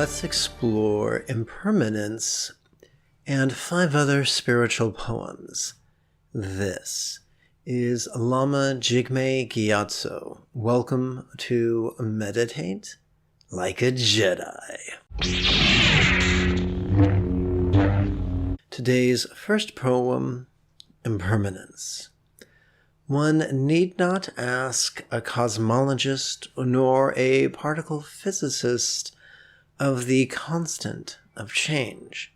let's explore Impermanence and 5 other spiritual poems. This is Lama Jigme Gyatso. Welcome to Meditate Like a Jedi. Today's first poem, Impermanence. One need not ask a cosmologist nor a particle physicist of the constant of change,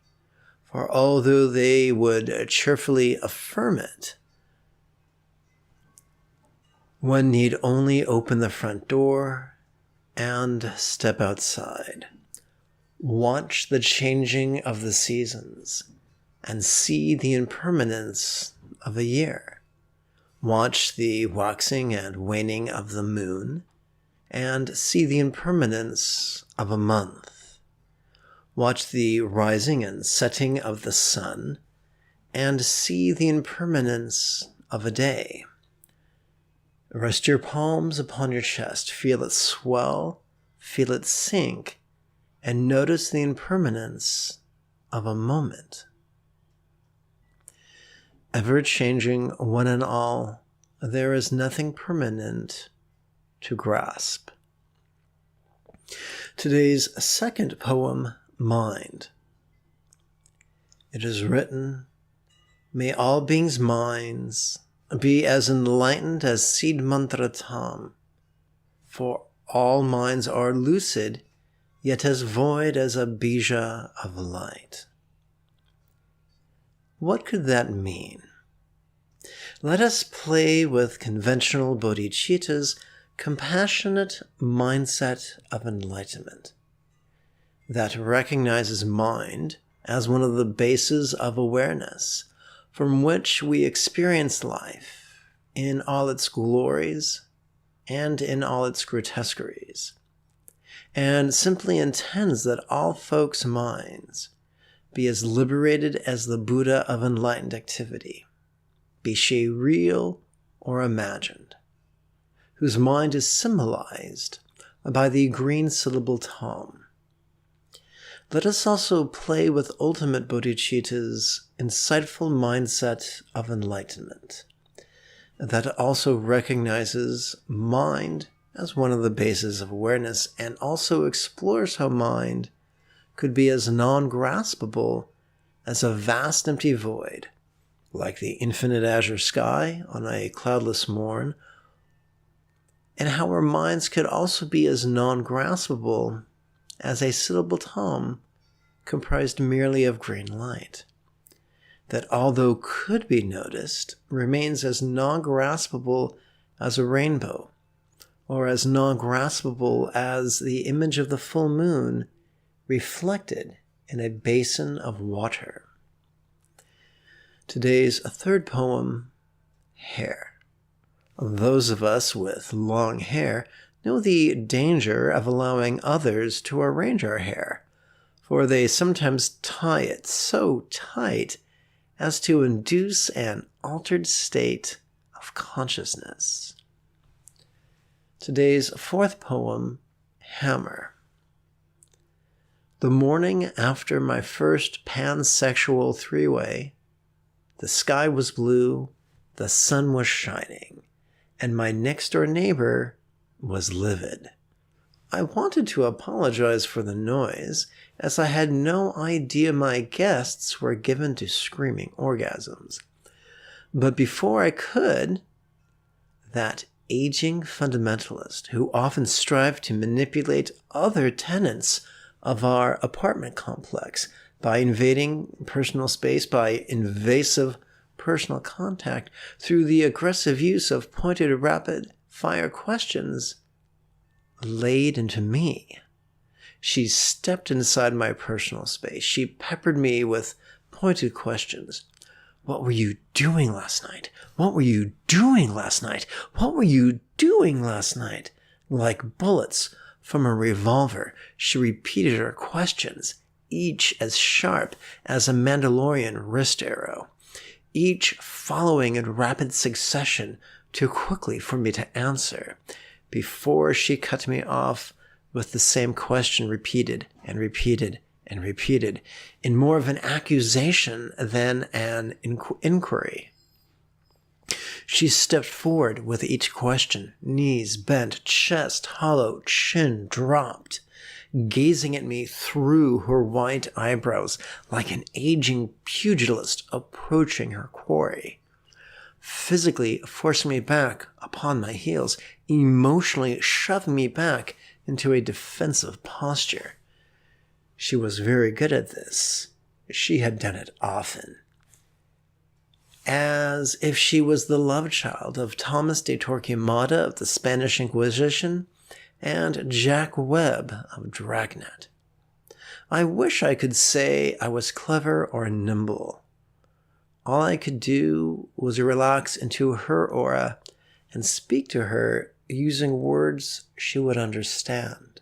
for although they would cheerfully affirm it, one need only open the front door and step outside, watch the changing of the seasons, and see the impermanence of a year. Watch the waxing and waning of the moon, and see the impermanence of a month. Watch the rising and setting of the sun, and see the impermanence of a day. Rest your palms upon your chest, feel it swell, feel it sink, and notice the impermanence of a moment. Ever-changing one and all, there is nothing permanent to grasp. Today's second poem, Mind. It is written, may all beings' minds be as enlightened as seed mantra tam, for all minds are lucid, yet as void as a bija of light. What could that mean? Let us play with conventional bodhicitta's compassionate mindset of enlightenment that recognizes mind as one of the bases of awareness from which we experience life in all its glories and in all its grotesqueries, and simply intends that all folks' minds be as liberated as the Buddha of enlightened activity, be she real or imagined, whose mind is symbolized by the green syllable tam. Let us also play with ultimate bodhicitta's insightful mindset of enlightenment that also recognizes mind as one of the bases of awareness and also explores how mind could be as non-graspable as a vast empty void, like the infinite azure sky on a cloudless morn, and how our minds could also be as non-graspable as a syllable tam comprised merely of green light, that although could be noticed, remains as non-graspable as a rainbow, or as non-graspable as the image of the full moon reflected in a basin of water. Today's third poem, Hair. Those of us with long hair know the danger of allowing others to arrange our hair, for they sometimes tie it so tight as to induce an altered state of consciousness. Today's fourth poem, Hammer. The morning after my first pansexual three-way, the sky was blue, the sun was shining, and my next-door neighbor was livid. I wanted to apologize for the noise, as I had no idea my guests were given to screaming orgasms. But before I could, that aging fundamentalist who often strived to manipulate other tenants of our apartment complex by invading personal space, by invasive personal contact, through the aggressive use of pointed rapid-fire questions, laid into me. She stepped inside my personal space. She peppered me with pointed questions. What were you doing last night? What were you doing last night? What were you doing last night? Like bullets from a revolver, she repeated her questions, each as sharp as a Mandalorian wrist arrow, each following in rapid succession too quickly for me to answer. Before she cut me off, with the same question repeated and repeated and repeated in more of an accusation than an inquiry. She stepped forward with each question, knees bent, chest hollow, chin dropped, gazing at me through her white eyebrows like an aging pugilist approaching her quarry, physically forcing me back upon my heels, emotionally shoving me back into a defensive posture. She was very good at this. She had done it often. As if she was the love child of Thomas de Torquemada of the Spanish Inquisition and Jack Webb of Dragnet. I wish I could say I was clever or nimble. All I could do was relax into her aura and speak to her using words she would understand.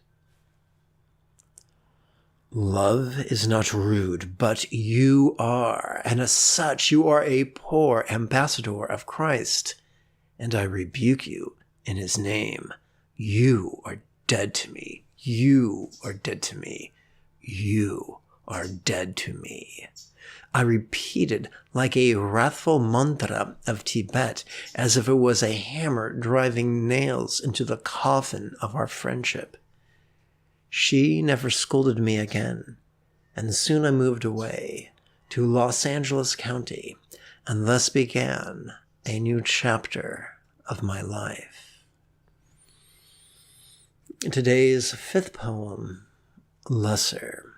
Love is not rude, but you are, and as such you are a poor ambassador of Christ, and I rebuke you in his name. You are dead to me. You are dead to me. You are dead to me. I repeated like a wrathful mantra of Tibet, as if it was a hammer driving nails into the coffin of our friendship. She never scolded me again, and soon I moved away to Los Angeles County, and thus began a new chapter of my life. Today's fifth poem, Lesser.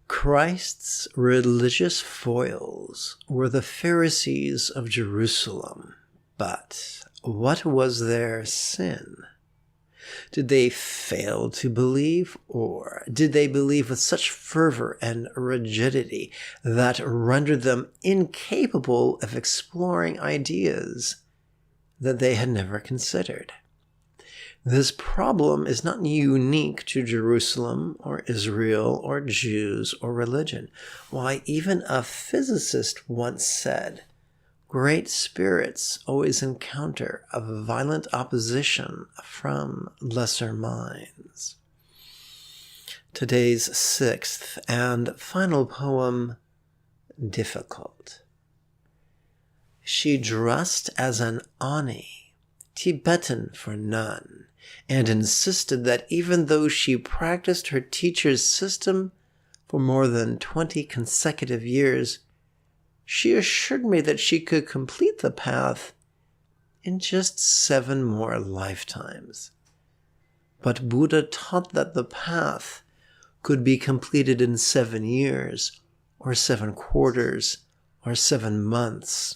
Christ's religious foils were the Pharisees of Jerusalem, but what was their sin? Did they fail to believe, or did they believe with such fervor and rigidity that rendered them incapable of exploring ideas that they had never considered? This problem is not unique to Jerusalem or Israel or Jews or religion. Why, even a physicist once said, great spirits always encounter a violent opposition from lesser minds. Today's sixth and final poem, Difficult. She dressed as an Ani, Tibetan for nun, and insisted that even though she practiced her teacher's system for more than 20 consecutive years, she assured me that she could complete the path in just 7 more lifetimes. But Buddha taught that the path could be completed in 7 years, or 7 quarters, or 7 months,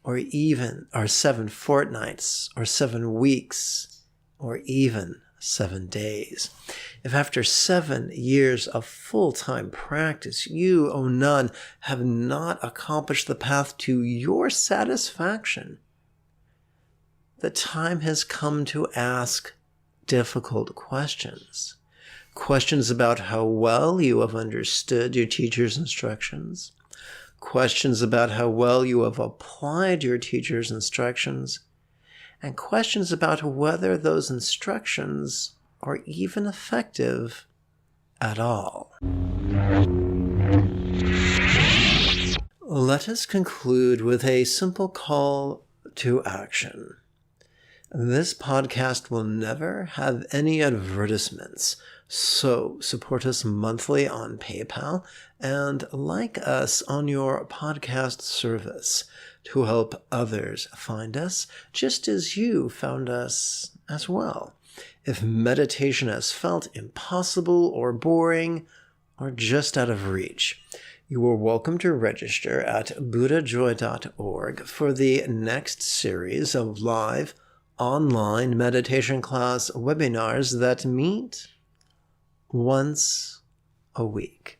or 7 fortnights, or 7 weeks, or even 7 days. If after 7 years of full-time practice, you, O nun, have not accomplished the path to your satisfaction, the time has come to ask difficult questions. Questions about how well you have understood your teacher's instructions. Questions about how well you have applied your teacher's instructions. And questions about whether those instructions are even effective at all. Let us conclude with a simple call to action. This podcast will never have any advertisements, so support us monthly on PayPal and like us on your podcast service to help others find us, just as you found us as well. If meditation has felt impossible or boring or just out of reach, you are welcome to register at buddhajoy.org for the next series of live online meditation class webinars that meet once a week.